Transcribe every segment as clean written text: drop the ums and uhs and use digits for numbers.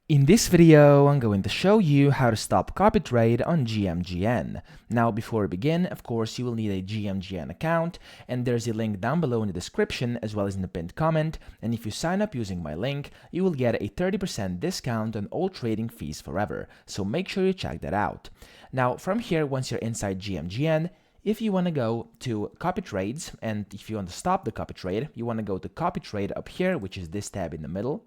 In this video, I'm going to show you how to stop copy trade on gmgn. Now, before we begin, of course, you will need a gmgn account, and there's a link down below in the description as well as in the pinned comment, and if you sign up using my link, you will get a 30% discount on all trading fees forever, so make sure you check that out. Now, from here, once you're inside gmgn, if you want to go to copy trades, and if you want to stop the copy trade, you want to go to copy trade up here, which is this tab in the middle.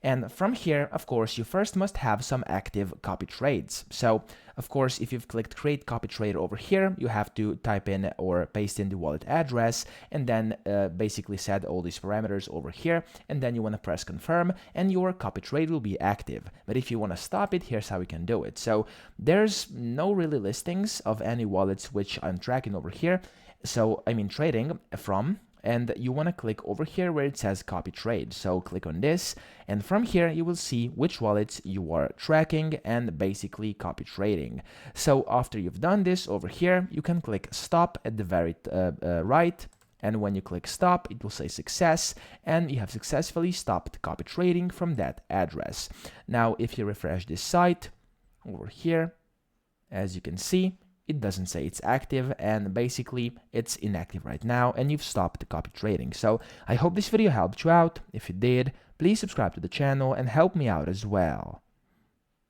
And from here, of course, you first must have some active copy trades. So, of course, if you've clicked create copy trade over here, you have to type in or paste in the wallet address and then basically set all these parameters over here. And then you want to press confirm and your copy trade will be active. But if you want to stop it, here's how you can do it. So there's no really listings of any wallets which I'm tracking over here. So I mean trading from. And you want to click over here where it says copy trade. So click on this, and from here you will see which wallets you are tracking and basically copy trading. So after you've done this over here, you can click stop at the very right. And when you click stop, it will say success, and you have successfully stopped copy trading from that address. Now, if you refresh this site over here, as you can see, it doesn't say it's active, and basically it's inactive right now, and you've stopped the copy trading. So I hope this video helped you out. If it did, please subscribe to the channel and help me out as well.